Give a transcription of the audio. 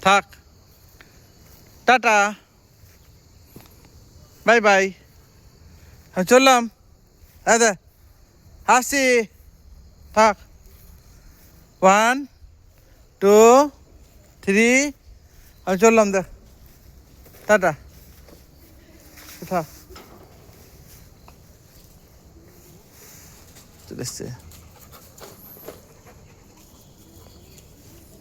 থাক, tata, bye bye, আমি চললাম। দে হাসি, থাক, 1 2 3, আমি চললাম। দেখ, টাটা, থাক, চলে এসছে।